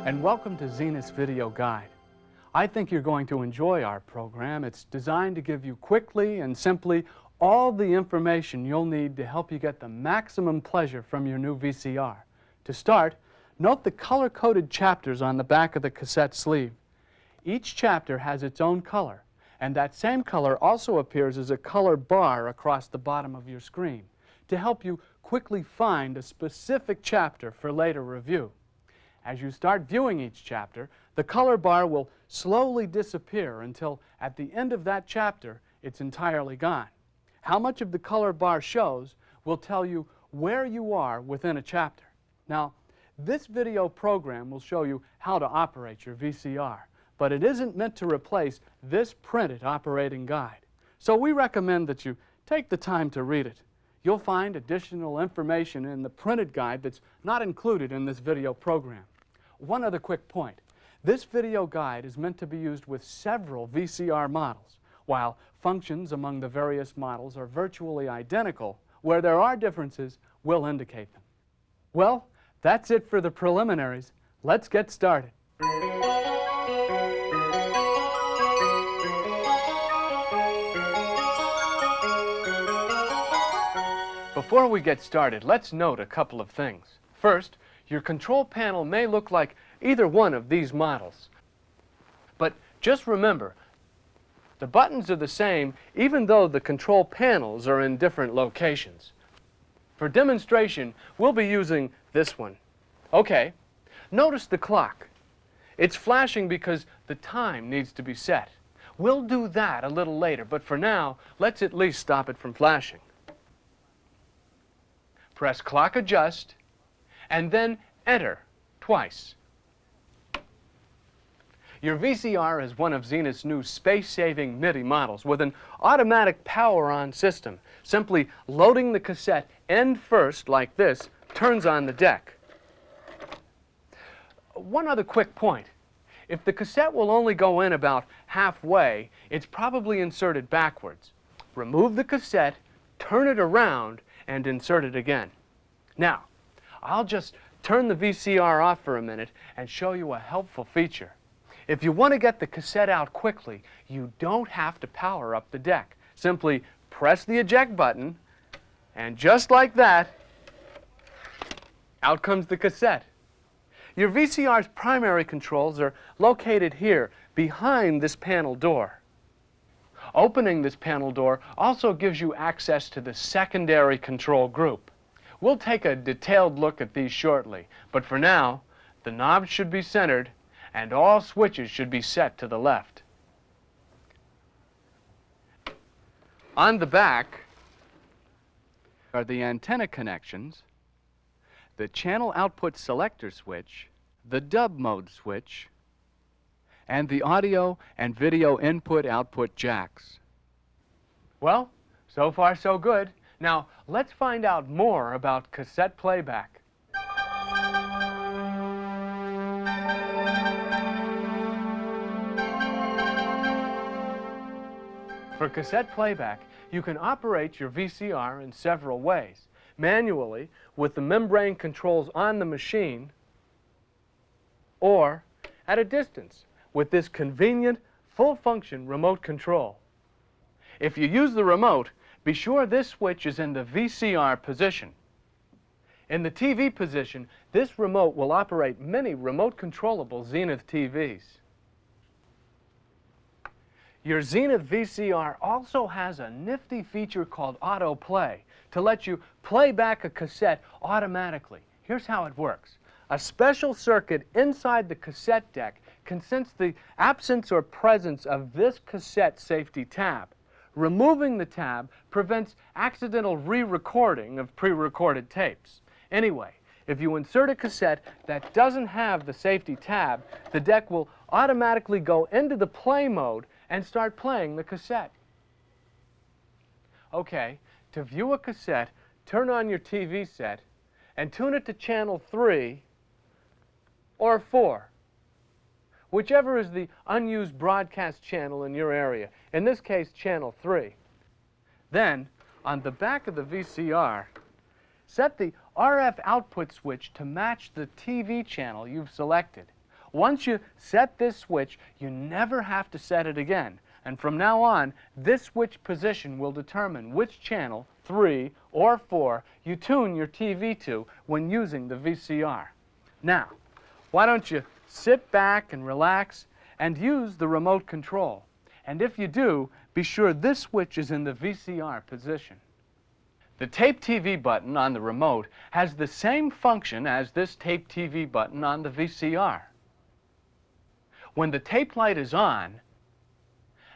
and welcome to Zenith's Video Guide. I think you're going to enjoy our program. It's designed to give you quickly and simply all the information you'll need to help you get the maximum pleasure from your new VCR. To start, note the color-coded chapters on the back of the cassette sleeve. Each chapter has its own color, and that same color also appears as a color bar across the bottom of your screen to help you quickly find a specific chapter for later review. As you start viewing each chapter, the color bar will slowly disappear until at the end of that chapter it's entirely gone. How much of the color bar shows will tell you where you are within a chapter. Now, this video program will show you how to operate your VCR, but it isn't meant to replace this printed operating guide. So we recommend that you take the time to read it. You'll find additional information in the printed guide that's not included in this video program. One other quick point. This video guide is meant to be used with several VCR models. While functions among the various models are virtually identical, where there are differences, we'll indicate them. Well, that's it for the preliminaries. Let's get started. Before we get started, let's note a couple of things. First, your control panel may look like either one of these models. But just remember, the buttons are the same even though the control panels are in different locations. For demonstration, we'll be using this one. Okay, notice the clock. It's flashing because the time needs to be set. We'll do that a little later, but for now, let's at least stop it from flashing. Press clock adjust, and then enter twice. Your VCR is one of Zenith's new space-saving MIDI models with an automatic power-on system. Simply loading the cassette end first, like this, turns on the deck. One other quick point. If the cassette will only go in about halfway, it's probably inserted backwards. Remove the cassette, turn it around, and insert it again. Now, I'll just turn the VCR off for a minute and show you a helpful feature. If you want to get the cassette out quickly, you don't have to power up the deck. Simply press the eject button, and just like that, out comes the cassette. Your VCR's primary controls are located here, behind this panel door. Opening this panel door also gives you access to the secondary control group. We'll take a detailed look at these shortly, but for now, the knobs should be centered and all switches should be set to the left. On the back are the antenna connections, the channel output selector switch, the dub mode switch, and the audio and video input-output jacks. Well, so far so good. Now, let's find out more about cassette playback. For cassette playback, you can operate your VCR in several ways. Manually, with the membrane controls on the machine, or at a distance, with this convenient, full-function remote control. If you use the remote, be sure this switch is in the VCR position. In the TV position, this remote will operate many remote-controllable Zenith TVs. Your Zenith VCR also has a nifty feature called autoplay to let you play back a cassette automatically. Here's how it works. A special circuit inside the cassette deck can sense the absence or presence of this cassette safety tab. Removing the tab prevents accidental re-recording of pre-recorded tapes. Anyway, if you insert a cassette that doesn't have the safety tab, the deck will automatically go into the play mode and start playing the cassette. Okay, to view a cassette, turn on your TV set and tune it to channel 3 or 4, whichever is the unused broadcast channel in your area, in this case channel 3. Then, on the back of the VCR, set the RF output switch to match the TV channel you've selected. Once you set this switch, you never have to set it again. And from now on, this switch position will determine which channel, 3 or 4, you tune your TV to when using the VCR. Now, why don't you sit back and relax and use the remote control. And if you do, be sure this switch is in the VCR position. The Tape TV button on the remote has the same function as this Tape TV button on the VCR. When the tape light is on,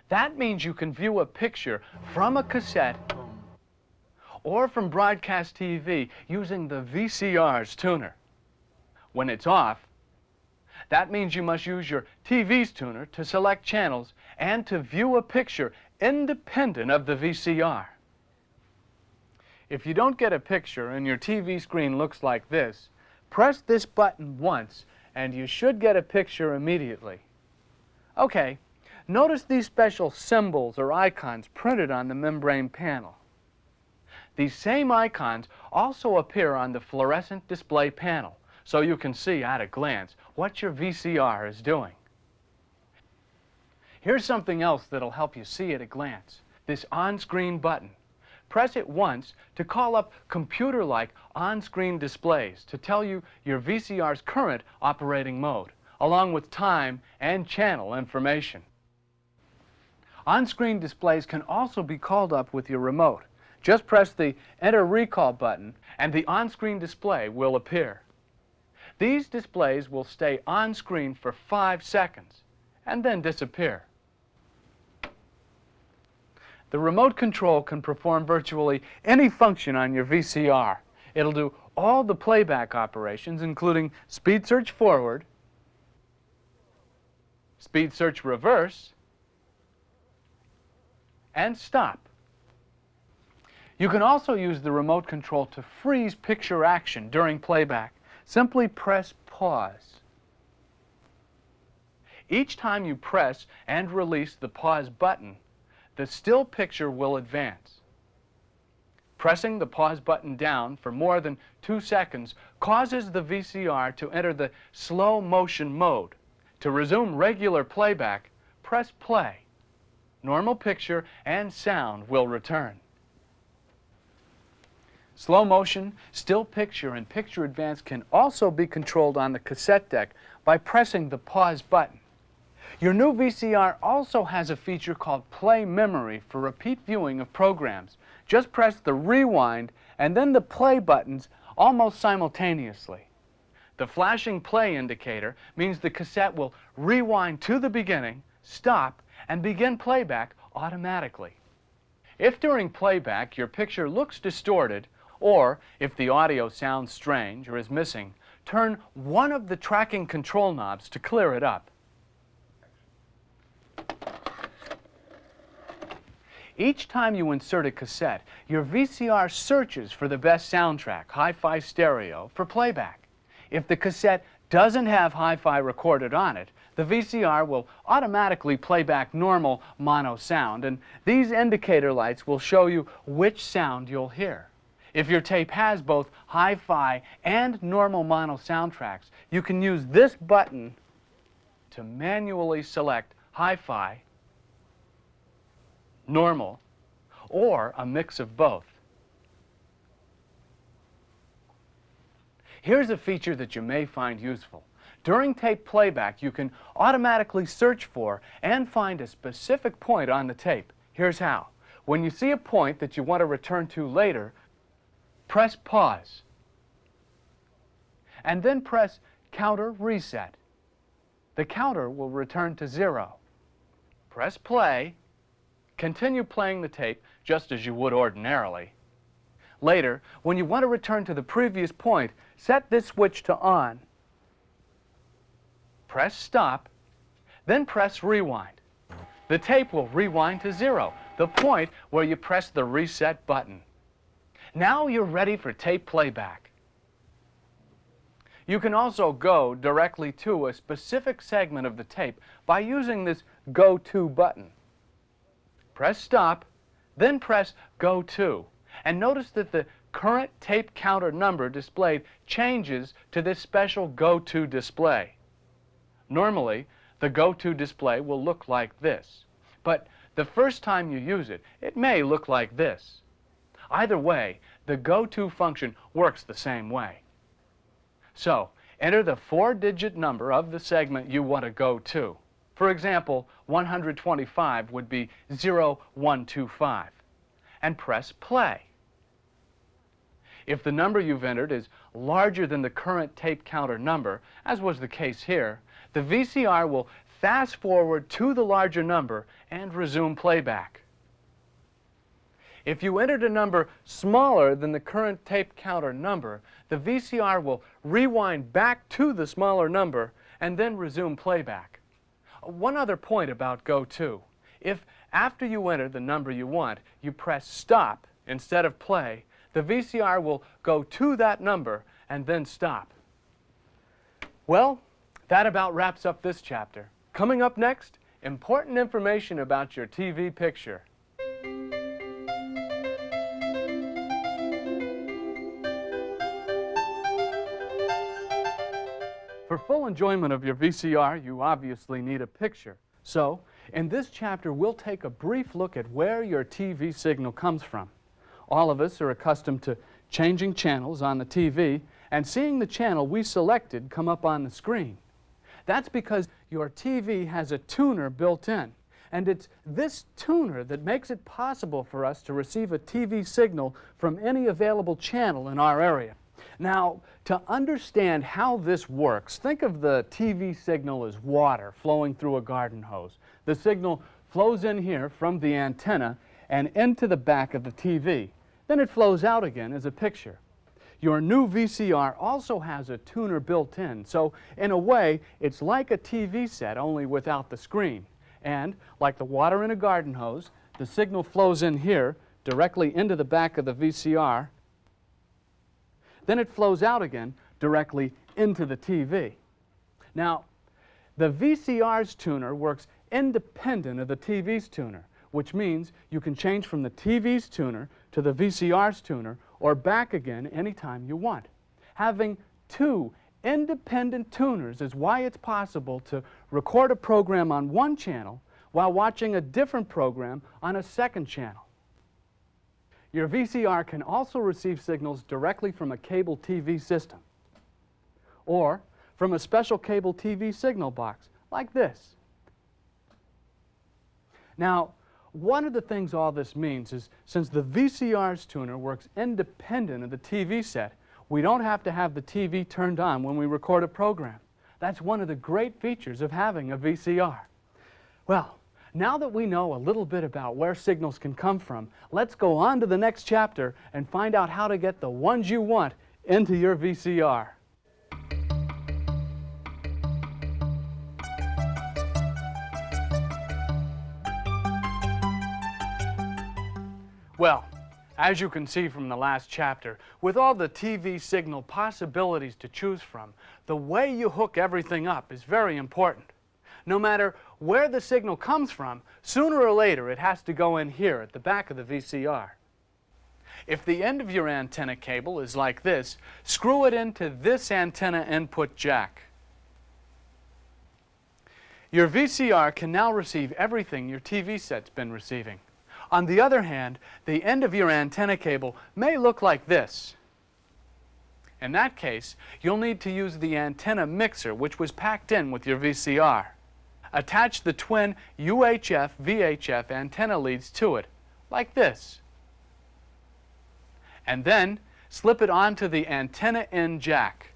that means you can view a picture from a cassette or from broadcast TV using the VCR's tuner. When it's off, that means you must use your TV's tuner to select channels and to view a picture independent of the VCR. If you don't get a picture and your TV screen looks like this, press this button once and you should get a picture immediately. Okay, notice these special symbols or icons printed on the membrane panel. These same icons also appear on the fluorescent display panel, so you can see at a glance what your VCR is doing. Here's something else that'll help you see at a glance. This on-screen button. Press it once to call up computer-like on-screen displays to tell you your VCR's current operating mode, along with time and channel information. On-screen displays can also be called up with your remote. Just press the Enter Recall button and the on-screen display will appear. These displays will stay on screen for 5 seconds and then disappear. The remote control can perform virtually any function on your VCR. It'll do all the playback operations, including speed search forward, speed search reverse, and stop. You can also use the remote control to freeze picture action during playback. Simply press pause. Each time you press and release the pause button, the still picture will advance. Pressing the pause button down for more than 2 seconds causes the VCR to enter the slow motion mode. To resume regular playback, press play. Normal picture and sound will return. Slow motion, still picture, and picture advance can also be controlled on the cassette deck by pressing the pause button. Your new VCR also has a feature called Play Memory for repeat viewing of programs. Just press the rewind and then the play buttons almost simultaneously. The flashing play indicator means the cassette will rewind to the beginning, stop, and begin playback automatically. If during playback your picture looks distorted, or if the audio sounds strange or is missing, turn one of the tracking control knobs to clear it up. Each time you insert a cassette, your VCR searches for the best soundtrack, hi-fi stereo, for playback. If the cassette doesn't have hi-fi recorded on it, the VCR will automatically play back normal mono sound, and these indicator lights will show you which sound you'll hear. If your tape has both hi-fi and normal mono soundtracks, you can use this button to manually select hi-fi, normal, or a mix of both. Here's a feature that you may find useful. During tape playback, you can automatically search for and find a specific point on the tape. Here's how. When you see a point that you want to return to later, press pause, and then press counter reset. The counter will return to 0. Press play, continue playing the tape just as you would ordinarily. Later, when you want to return to the previous point, set this switch to on. Press stop, then press rewind. The tape will rewind to 0, the point where you press the reset button. Now you're ready for tape playback. You can also go directly to a specific segment of the tape by using this Go To button. Press stop, then press Go To, and notice that the current tape counter number displayed changes to this special Go To display. Normally, the go-to display will look like this, but the first time you use it, it may look like this. Either way, the go-to function works the same way. So, enter the 4-digit number of the segment you want to go to. For example, 125 would be 0125, and press play. If the number you've entered is larger than the current tape counter number, as was the case here, the VCR will fast forward to the larger number and resume playback. If you entered a number smaller than the current tape counter number, the VCR will rewind back to the smaller number and then resume playback. One other point about Go To. If after you enter the number you want, you press stop instead of play, the VCR will go to that number and then stop. Well, that about wraps up this chapter. Coming up next, important information about your TV picture. For full enjoyment of your VCR, you obviously need a picture. So, in this chapter, we'll take a brief look at where your TV signal comes from. All of us are accustomed to changing channels on the TV and seeing the channel we selected come up on the screen. That's because your TV has a tuner built in, and it's this tuner that makes it possible for us to receive a TV signal from any available channel in our area. Now, to understand how this works, think of the TV signal as water flowing through a garden hose. The signal flows in here from the antenna and into the back of the TV. Then it flows out again as a picture. Your new VCR also has a tuner built in, so in a way, it's like a TV set, only without the screen. And like the water in a garden hose, the signal flows in here directly into the back of the VCR. Then it flows out again directly into the TV. Now, the VCR's tuner works independent of the TV's tuner, which means you can change from the TV's tuner to the VCR's tuner or back again anytime you want. Having two independent tuners is why it's possible to record a program on one channel while watching a different program on a second channel. Your VCR can also receive signals directly from a cable TV system or from a special cable TV signal box like this. Now, one of the things all this means is since the VCR's tuner works independent of the TV set, we don't have to have the TV turned on when we record a program. That's one of the great features of having a VCR. Well, now that we know a little bit about where signals can come from, let's go on to the next chapter and find out how to get the ones you want into your VCR. Well, as you can see from the last chapter, with all the TV signal possibilities to choose from, the way you hook everything up is very important. No matter where the signal comes from, sooner or later it has to go in here at the back of the VCR. If the end of your antenna cable is like this, screw it into this antenna input jack. Your VCR can now receive everything your TV set's been receiving. On the other hand, the end of your antenna cable may look like this. In that case, you'll need to use the antenna mixer, which was packed in with your VCR. Attach the twin UHF-VHF antenna leads to it, like this. And then slip it onto the antenna in jack.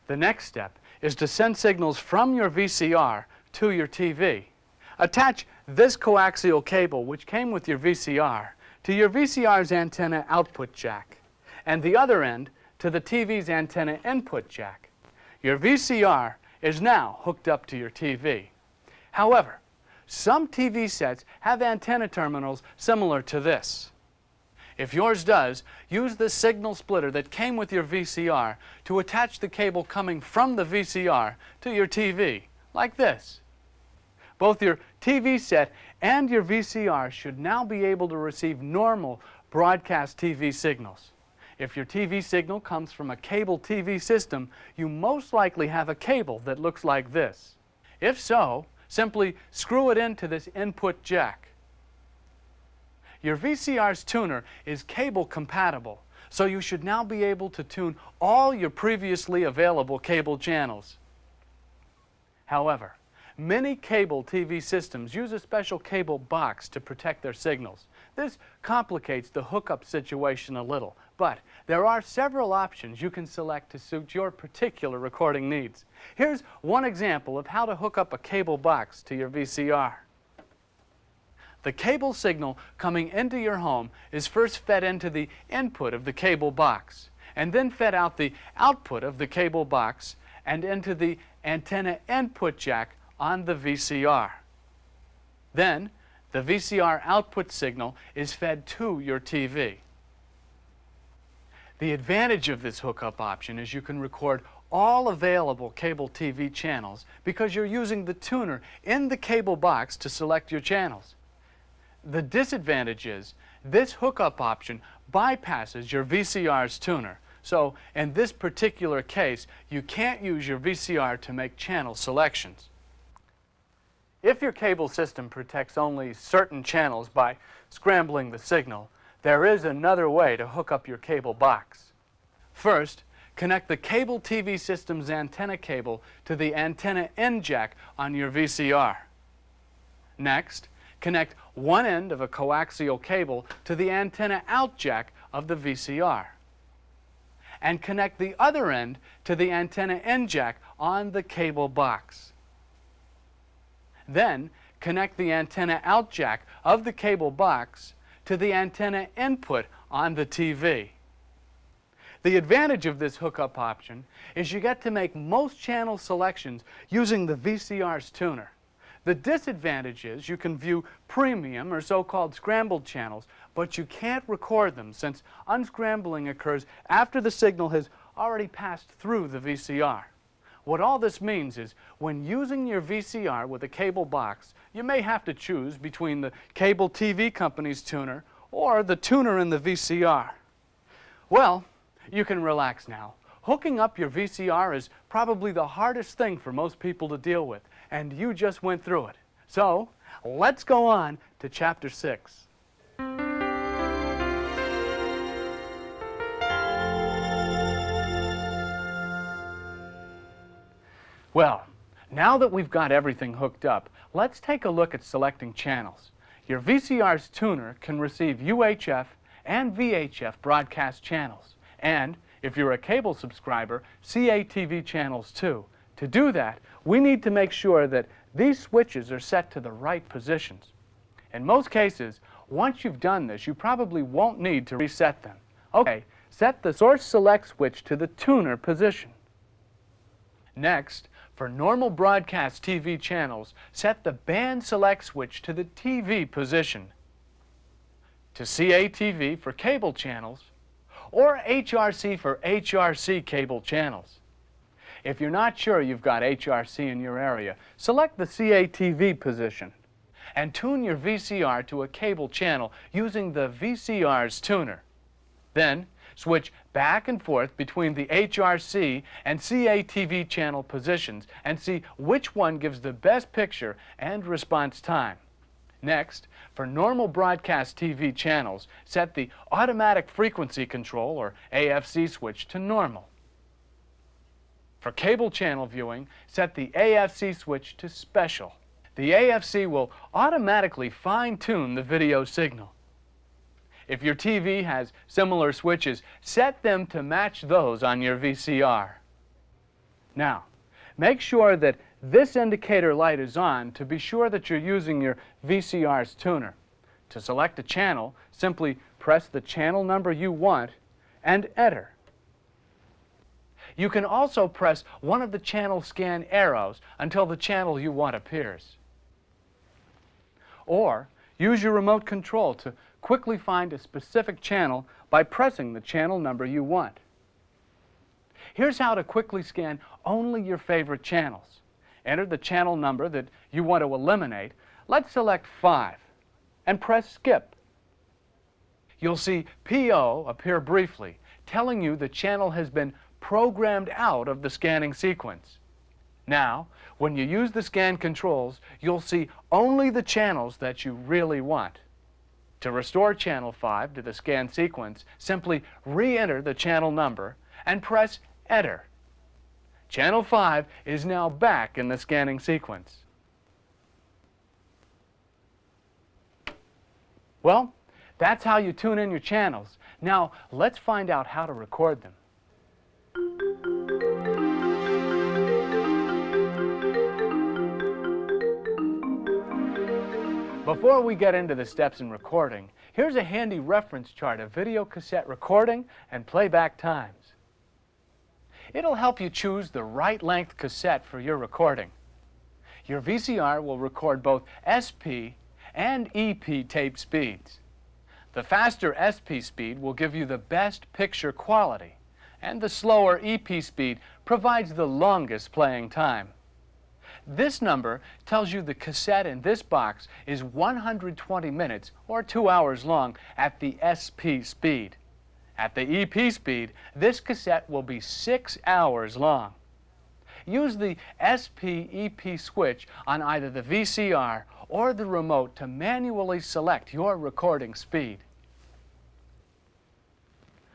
The next step is to send signals from your VCR to your TV. Attach this coaxial cable, which came with your VCR, to your VCR's antenna output jack, and the other end to the TV's antenna input jack. Your VCR is now hooked up to your TV. However, some TV sets have antenna terminals similar to this. If yours does, use the signal splitter that came with your VCR to attach the cable coming from the VCR to your TV, like this. Both your TV set and your VCR should now be able to receive normal broadcast TV signals. If your TV signal comes from a cable TV system, you most likely have a cable that looks like this. If so, simply screw it into this input jack. Your VCR's tuner is cable compatible, so you should now be able to tune all your previously available cable channels. However, many cable TV systems use a special cable box to protect their signals. This complicates the hookup situation a little, but there are several options you can select to suit your particular recording needs. Here's one example of how to hook up a cable box to your VCR. The cable signal coming into your home is first fed into the input of the cable box, and then fed out the output of the cable box and into the antenna input jack on the VCR. Then, the VCR output signal is fed to your TV. The advantage of this hookup option is you can record all available cable TV channels because you're using the tuner in the cable box to select your channels. The disadvantage is this hookup option bypasses your VCR's tuner. So in this particular case, you can't use your VCR to make channel selections. If your cable system protects only certain channels by scrambling the signal, there is another way to hook up your cable box. First, connect the cable TV system's antenna cable to the antenna in jack on your VCR. Next, connect one end of a coaxial cable to the antenna out jack of the VCR. And connect the other end to the antenna in jack on the cable box. Then, connect the antenna out jack of the cable box to the antenna input on the TV. The advantage of this hookup option is you get to make most channel selections using the VCR's tuner. The disadvantage is you can view premium or so-called scrambled channels, but you can't record them since unscrambling occurs after the signal has already passed through the VCR. What all this means is when using your VCR with a cable box, you may have to choose between the cable TV company's tuner or the tuner in the VCR. Well, you can relax now. Hooking up your VCR is probably the hardest thing for most people to deal with, and you just went through it. So, let's go on to Chapter 6. Well, now that we've got everything hooked up, let's take a look at selecting channels. Your VCR's tuner can receive UHF and VHF broadcast channels, and if you're a cable subscriber, CATV channels too. To do that, we need to make sure that these switches are set to the right positions. In most cases, once you've done this, you probably won't need to reset them. Okay, set the source select switch to the tuner position. Next, for normal broadcast TV channels, set the band select switch to the TV position. To CATV for cable channels, or HRC for HRC cable channels. If you're not sure you've got HRC in your area, select the CATV position and tune your VCR to a cable channel using the VCR's tuner. Then, switch back and forth between the HRC and CATV channel positions and see which one gives the best picture and response time. Next, for normal broadcast TV channels, set the automatic frequency control, or AFC switch, to normal. For cable channel viewing, set the AFC switch to special. The AFC will automatically fine-tune the video signal. If your TV has similar switches, set them to match those on your VCR. Now, make sure that this indicator light is on to be sure that you're using your VCR's tuner. To select a channel, simply press the channel number you want and enter. You can also press one of the channel scan arrows until the channel you want appears. Or use your remote control to quickly find a specific channel by pressing the channel number you want. Here's how to quickly scan only your favorite channels. Enter the channel number that you want to eliminate. Let's select 5 and press skip. You'll see PO appear briefly. telling you the channel has been programmed out of the scanning sequence. Now, when you use the scan controls, you'll see only the channels that you really want. To restore channel 5 to the scan sequence, simply re-enter the channel number and press Enter. Channel 5 is now back in the scanning sequence. Well, that's how you tune in your channels. Now, let's find out how to record them. Before we get into the steps in recording, here's a handy reference chart of video cassette recording and playback times. It'll help you choose the right length cassette for your recording. Your VCR will record both SP and EP tape speeds. The faster SP speed will give you the best picture quality, and the slower EP speed provides the longest playing time. This number tells you the cassette in this box is 120 minutes or 2 hours long at the SP speed. At the EP speed, this cassette will be 6 hours long. Use the SP-EP switch on either the VCR or the remote to manually select your recording speed.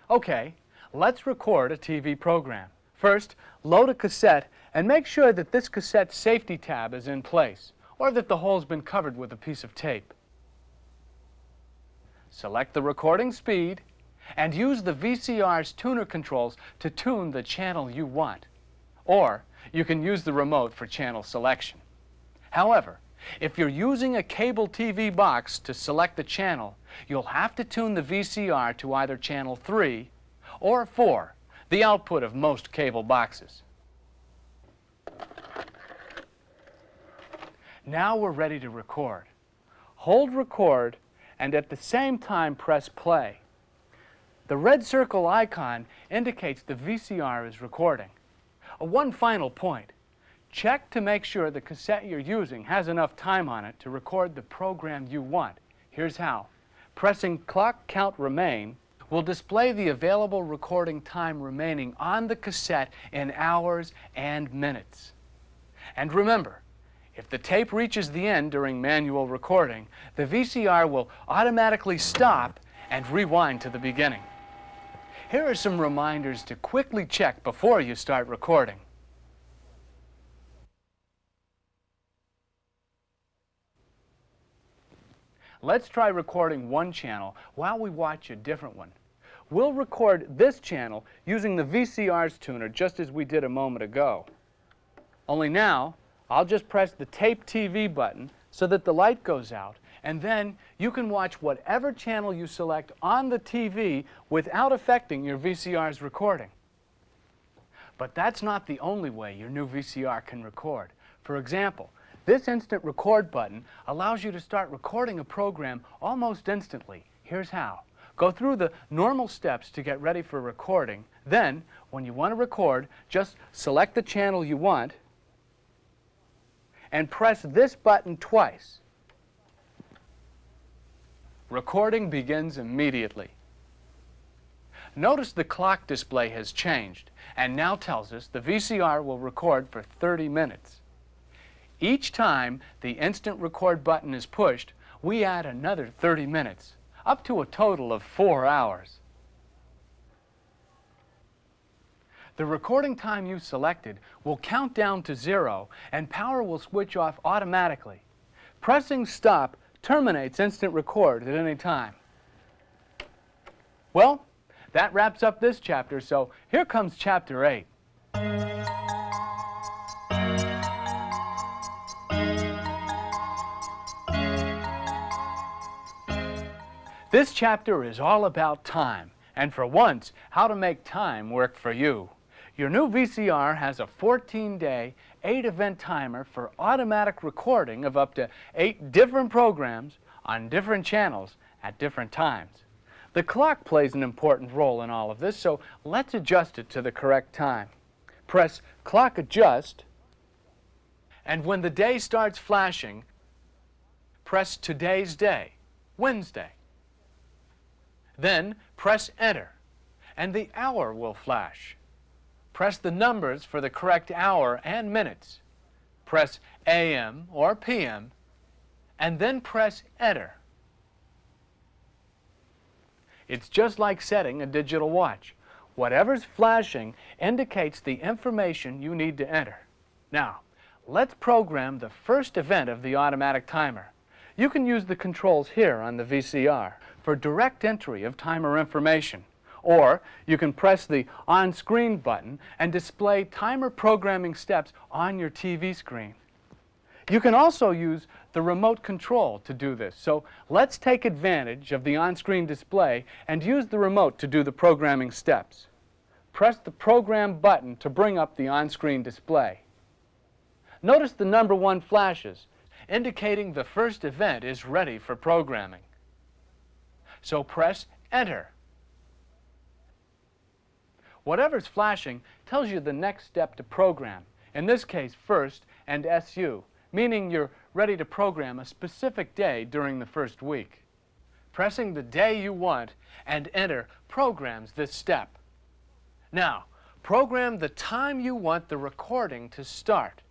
Okay, let's record a TV program. First, load a cassette and make sure that this cassette's safety tab is in place, or that the hole's been covered with a piece of tape. Select the recording speed and use the VCR's tuner controls to tune the channel you want. Or you can use the remote for channel selection. However, if you're using a cable TV box to select the channel, you'll have to tune the VCR to either channel 3 or 4, the output of most cable boxes. Now we're ready to record. Hold record and at the same time press play. The red circle icon indicates the VCR is recording. One final point. Check to make sure the cassette you're using has enough time on it to record the program you want. Here's how. Pressing Clock Count Remain will display the available recording time remaining on the cassette in hours and minutes. And remember, if the tape reaches the end during manual recording, the VCR will automatically stop and rewind to the beginning. Here are some reminders to quickly check before you start recording. Let's try recording one channel while we watch a different one. We'll record this channel using the VCR's tuner just as we did a moment ago. Only now, I'll just press the Tape TV button so that the light goes out, and then you can watch whatever channel you select on the TV without affecting your VCR's recording. But that's not the only way your new VCR can record. For example, this instant record button allows you to start recording a program almost instantly. Here's how. Go through the normal steps to get ready for recording. Then, when you want to record, just select the channel you want and press this button twice. Recording begins immediately. Notice the clock display has changed and now tells us the VCR will record for 30 minutes. Each time the instant record button is pushed, we add another 30 minutes, up to a total of 4 hours. The recording time you selected will count down to 0 and power will switch off automatically. Pressing stop terminates instant record at any time. Well, that wraps up this chapter, so here comes chapter 8. This chapter is all about time, and for once, how to make time work for you. Your new VCR has a 14-day, 8-event timer for automatic recording of up to 8 different programs on different channels at different times. The clock plays an important role in all of this, so let's adjust it to the correct time. Press Clock Adjust, and when the day starts flashing, press Today's Day, Wednesday. Then press Enter, and the hour will flash. Press the numbers for the correct hour and minutes. Press AM or PM, and then press Enter. It's just like setting a digital watch. Whatever's flashing indicates the information you need to enter. Now, let's program the first event of the automatic timer. You can use the controls here on the VCR for direct entry of timer information. Or you can press the on-screen button and display timer programming steps on your TV screen. You can also use the remote control to do this. So let's take advantage of the on-screen display and use the remote to do the programming steps. Press the Program button to bring up the on-screen display. Notice the number 1 flashes, indicating the first event is ready for programming. So press Enter. Whatever's flashing tells you the next step to program, in this case first and SU, meaning you're ready to program a specific day during the first week. Pressing the day you want and Enter programs this step. Now, program the time you want the recording to start,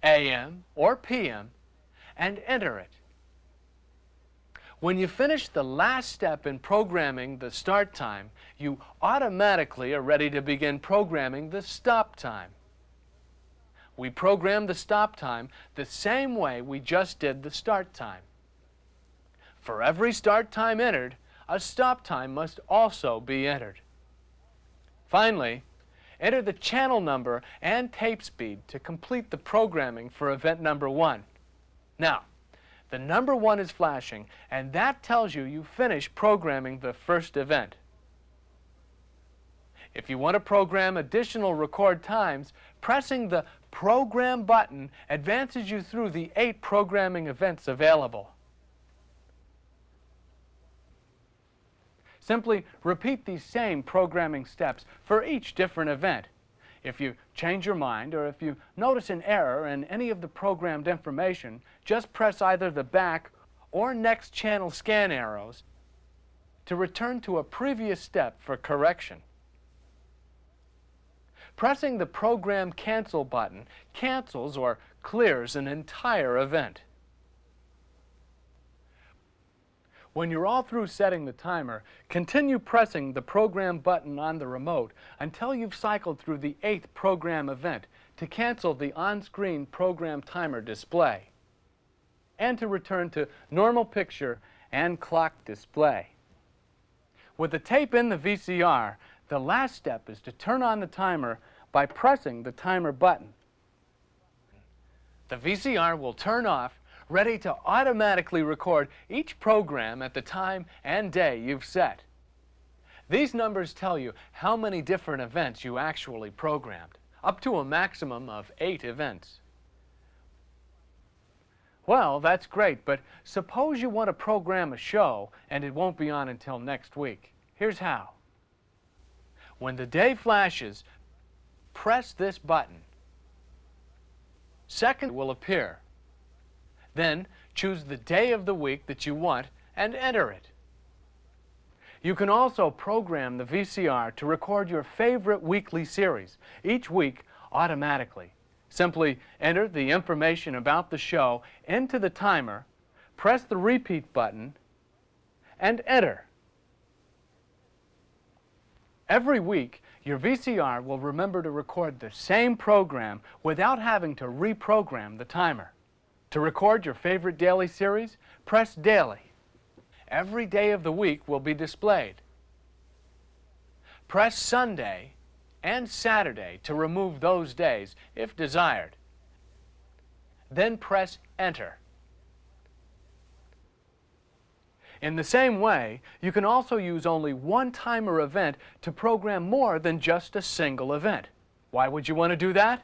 AM or PM, and enter it. When you finish the last step in programming the start time, you automatically are ready to begin programming the stop time. We program the stop time the same way we just did the start time. For every start time entered, a stop time must also be entered. Finally, enter the channel number and tape speed to complete the programming for event number 1. Now, the number 1 is flashing, and that tells you you finished programming the first event. If you want to program additional record times, pressing the Program button advances you through the 8 programming events available. Simply repeat these same programming steps for each different event. If you change your mind or if you notice an error in any of the programmed information, just press either the back or next channel scan arrows to return to a previous step for correction. Pressing the Program Cancel button cancels or clears an entire event. When you're all through setting the timer, continue pressing the Program button on the remote until you've cycled through the 8th program event to cancel the on-screen program timer display and to return to normal picture and clock display. With the tape in the VCR, the last step is to turn on the timer by pressing the timer button. The VCR will turn off, ready to automatically record each program at the time and day you've set. These numbers tell you how many different events you actually programmed, up to a maximum of 8 events. Well, that's great, but suppose you want to program a show and it won't be on until next week. Here's how. When the day flashes, press this button. Second will appear. Then choose the day of the week that you want and enter it. You can also program the VCR to record your favorite weekly series each week automatically. Simply enter the information about the show into the timer, press the repeat button, and enter. Every week, your VCR will remember to record the same program without having to reprogram the timer. To record your favorite daily series, press Daily. Every day of the week will be displayed. Press Sunday and Saturday to remove those days if desired. Then press Enter. In the same way, you can also use only one timer event to program more than just a single event. Why would you want to do that?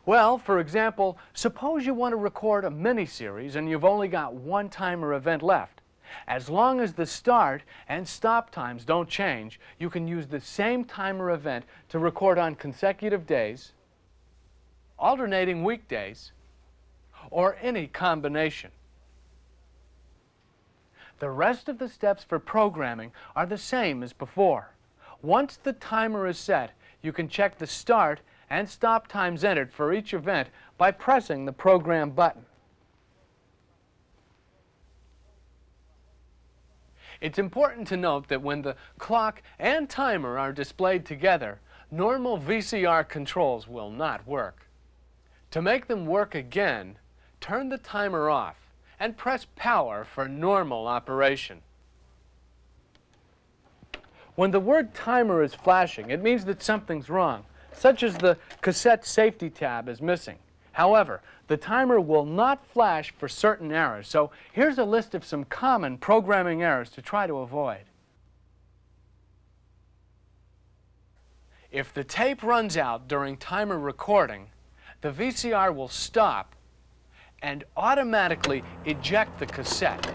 Well, for example, suppose you want to record a mini-series and you've only got one timer event left. As long as the start and stop times don't change, you can use the same timer event to record on consecutive days, alternating weekdays, or any combination. The rest of the steps for programming are the same as before. Once the timer is set, you can check the start and stop times entered for each event by pressing the program button. It's important to note that when the clock and timer are displayed together, normal VCR controls will not work. To make them work again, turn the timer off and press power for normal operation. When the word timer is flashing, it means that something's wrong, such as the cassette safety tab is missing. However, the timer will not flash for certain errors, so here's a list of some common programming errors to try to avoid. If the tape runs out during timer recording, the VCR will stop and automatically eject the cassette.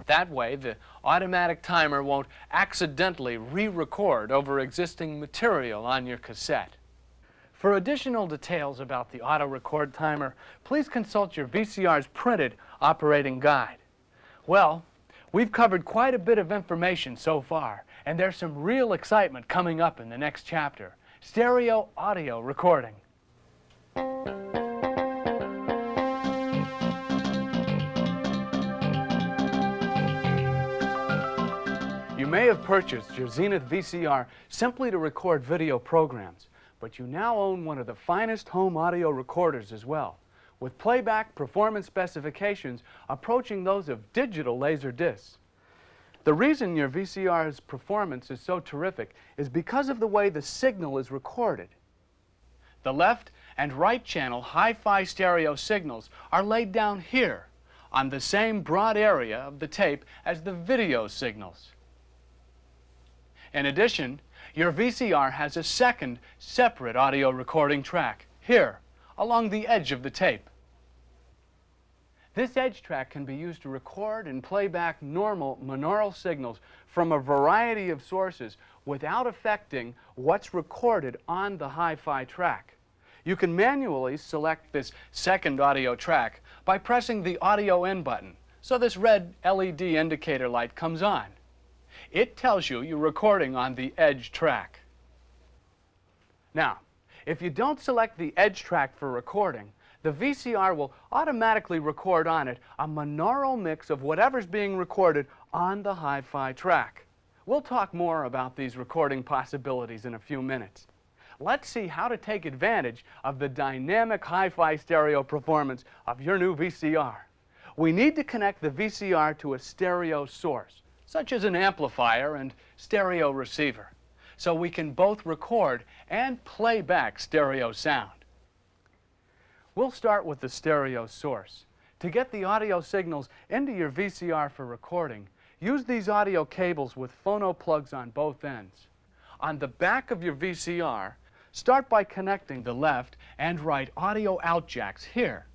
That way, the automatic timer won't accidentally re-record over existing material on your cassette. For additional details about the auto-record timer, please consult your VCR's printed operating guide. Well, we've covered quite a bit of information so far, and there's some real excitement coming up in the next chapter: stereo audio recording. You may have purchased your Zenith VCR simply to record video programs, but you now own one of the finest home audio recorders as well, with playback performance specifications approaching those of digital laser discs. The reason your VCR's performance is so terrific is because of the way the signal is recorded. The left and right channel hi-fi stereo signals are laid down here on the same broad area of the tape as the video signals. In addition, your VCR has a second separate audio recording track here along the edge of the tape. This edge track can be used to record and play back normal monaural signals from a variety of sources without affecting what's recorded on the hi-fi track. You can manually select this second audio track by pressing the audio in button, so this red LED indicator light comes on. It tells you you're recording on the edge track. Now, if you don't select the edge track for recording, the VCR will automatically record on it a monaural mix of whatever's being recorded on the hi-fi track. We'll talk more about these recording possibilities in a few minutes. Let's see how to take advantage of the dynamic hi-fi stereo performance of your new VCR. We need to connect the VCR to a stereo source, such as an amplifier and stereo receiver, so we can both record and play back stereo sound. We'll start with the stereo source. To get the audio signals into your VCR for recording, use these audio cables with phono plugs on both ends. On the back of your VCR, start by connecting the left and right audio out jacks here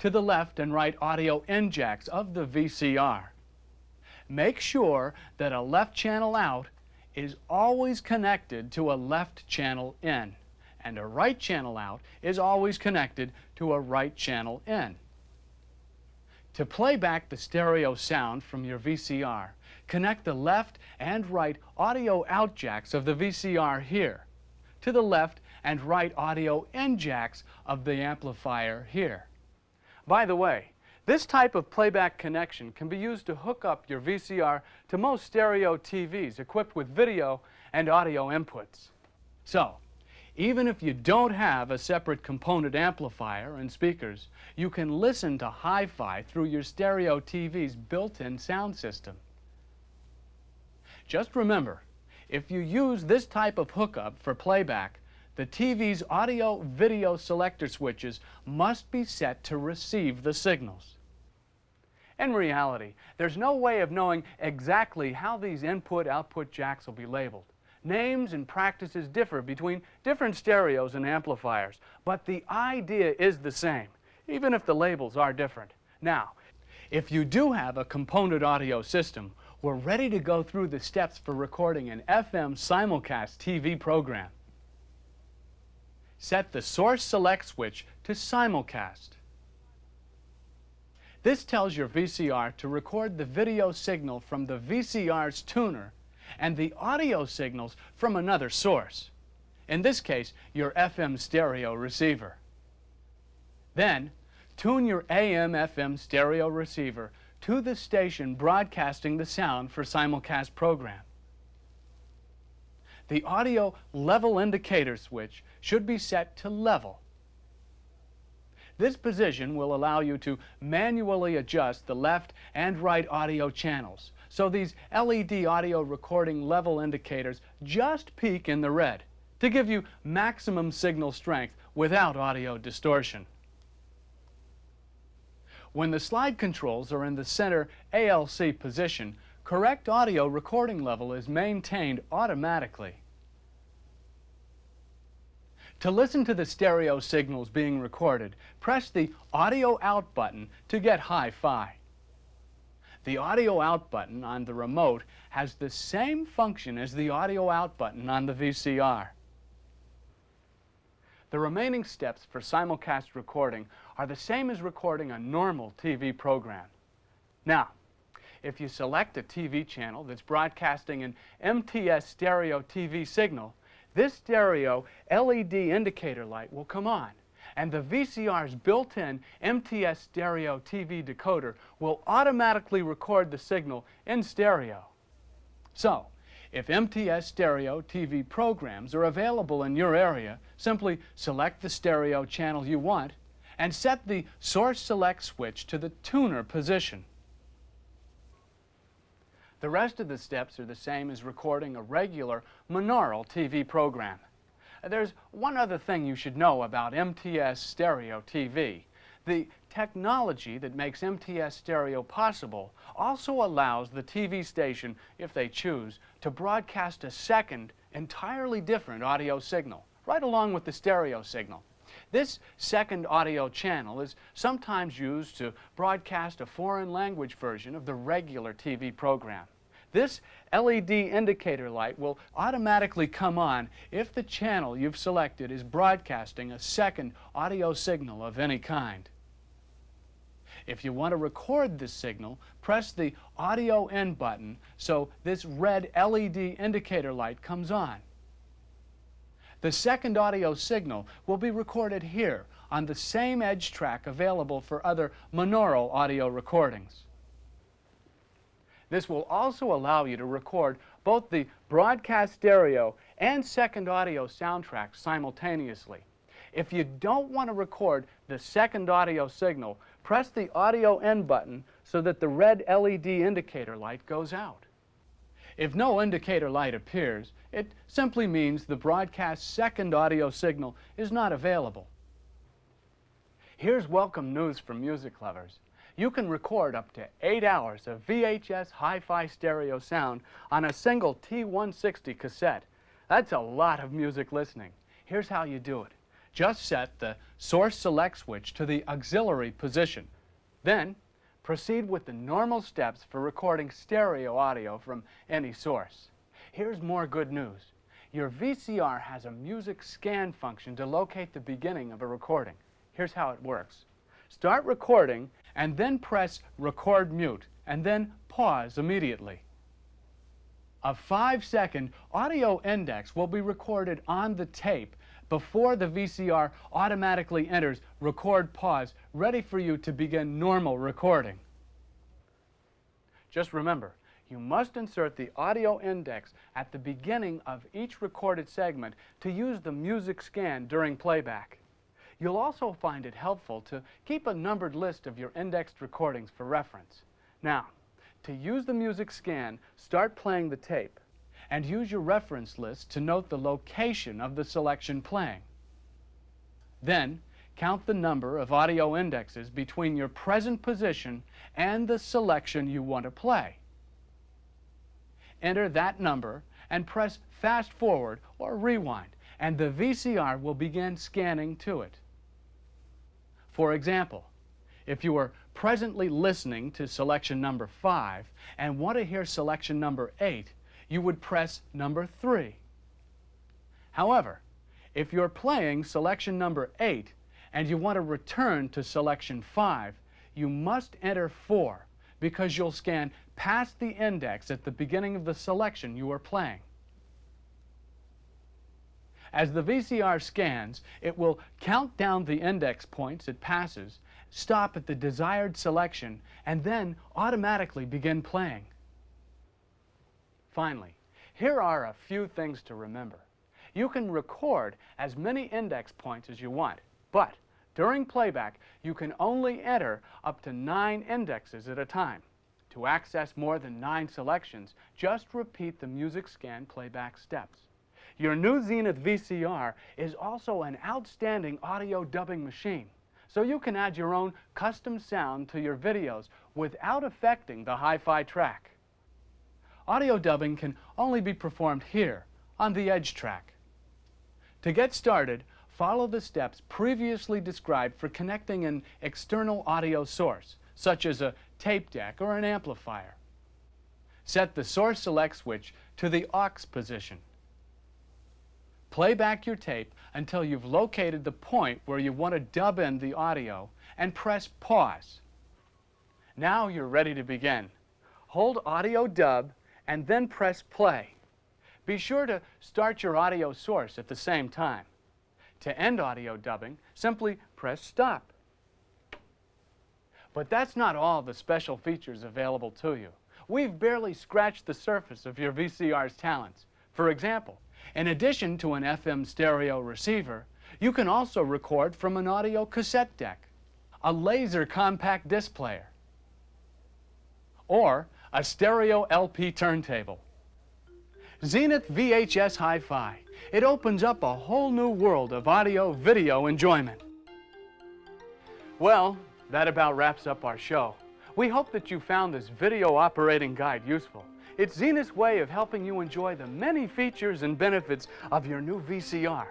to the left and right audio in jacks of the VCR. Make sure that a left channel out is always connected to a left channel in, and a right channel out is always connected to a right channel in. To play back the stereo sound from your VCR, connect the left and right audio out jacks of the VCR here to the left and right audio in jacks of the amplifier here. By the way, this type of playback connection can be used to hook up your VCR to most stereo TVs equipped with video and audio inputs. So, even if you don't have a separate component amplifier and speakers, you can listen to hi-fi through your stereo TV's built-in sound system. Just remember, if you use this type of hookup for playback, the TV's audio-video selector switches must be set to receive the signals. In reality, there's no way of knowing exactly how these input-output jacks will be labeled. Names and practices differ between different stereos and amplifiers, but the idea is the same, even if the labels are different. Now, if you do have a component audio system, we're ready to go through the steps for recording an FM simulcast TV program. Set the source select switch to simulcast. This tells your VCR to record the video signal from the VCR's tuner and the audio signals from another source, in this case, your FM stereo receiver. Then, tune your AM/FM stereo receiver to the station broadcasting the sound for simulcast program. The audio level indicator switch should be set to level. This position will allow you to manually adjust the left and right audio channels, so these LED audio recording level indicators just peak in the red to give you maximum signal strength without audio distortion. When the slide controls are in the center ALC position, correct audio recording level is maintained automatically. To listen to the stereo signals being recorded, press the Audio Out button to get hi-fi. The Audio Out button on the remote has the same function as the Audio Out button on the VCR. The remaining steps for simulcast recording are the same as recording a normal TV program. Now, if you select a TV channel that's broadcasting an MTS stereo TV signal, this stereo LED indicator light will come on, and the VCR's built-in MTS stereo TV decoder will automatically record the signal in stereo. So, if MTS stereo TV programs are available in your area, simply select the stereo channel you want and set the source select switch to the tuner position. The rest of the steps are the same as recording a regular monaural TV program. There's one other thing you should know about MTS stereo TV. The technology that makes MTS stereo possible also allows the TV station, if they choose, to broadcast a second, entirely different audio signal, right along with the stereo signal. This second audio channel is sometimes used to broadcast a foreign language version of the regular TV program. This LED indicator light will automatically come on if the channel you've selected is broadcasting a second audio signal of any kind. If you want to record this signal, press the Audio In button so this red LED indicator light comes on. The second audio signal will be recorded here on the same edge track available for other monaural audio recordings. This will also allow you to record both the broadcast stereo and second audio soundtracks simultaneously. If you don't want to record the second audio signal, press the Audio In button so that the red LED indicator light goes out. If no indicator light appears, it simply means the broadcast second audio signal is not available. Here's welcome news for music lovers. You can record up to 8 hours of VHS hi-fi stereo sound on a single T160 cassette. That's a lot of music listening. Here's how you do it. Just set the source select switch to the auxiliary position. Then, proceed with the normal steps for recording stereo audio from any source. Here's more good news. Your VCR has a music scan function to locate the beginning of a recording. Here's how it works. Start recording and then press Record Mute and then pause immediately. A 5-second audio index will be recorded on the tape before the VCR automatically enters record pause, ready for you to begin normal recording. Just remember, you must insert the audio index at the beginning of each recorded segment to use the music scan during playback. You'll also find it helpful to keep a numbered list of your indexed recordings for reference. Now, to use the music scan, start playing the tape and use your reference list to note the location of the selection playing. Then, count the number of audio indexes between your present position and the selection you want to play. Enter that number and press fast forward or rewind, and the VCR will begin scanning to it. For example, if you are presently listening to selection number 5 and want to hear selection number 8, you would press number 3. However, if you're playing selection number 8 and you want to return to selection 5, you must enter 4 because you'll scan past the index at the beginning of the selection you are playing. As the VCR scans, it will count down the index points it passes, stop at the desired selection, and then automatically begin playing. Finally, here are a few things to remember. You can record as many index points as you want, but during playback, you can only enter up to 9 indexes at a time. To access more than 9 selections, just repeat the music scan playback steps. Your new Zenith VCR is also an outstanding audio dubbing machine, so you can add your own custom sound to your videos without affecting the hi-fi track. Audio dubbing can only be performed here on the Edge track. To get started, follow the steps previously described for connecting an external audio source, such as a tape deck or an amplifier. Set the source select switch to the aux position. Play back your tape until you've located the point where you want to dub in the audio and press pause. Now you're ready to begin. Hold audio dub and then press play. Be sure to start your audio source at the same time. To end audio dubbing, simply press stop. But that's not all the special features available to you. We've barely scratched the surface of your VCR's talents. For example, in addition to an FM stereo receiver, you can also record from an audio cassette deck, a laser compact disc player, or a stereo LP turntable. Zenith VHS Hi-Fi. It opens up a whole new world of audio-video enjoyment. Well, that about wraps up our show. We hope that you found this video operating guide useful. It's Zenith's way of helping you enjoy the many features and benefits of your new VCR.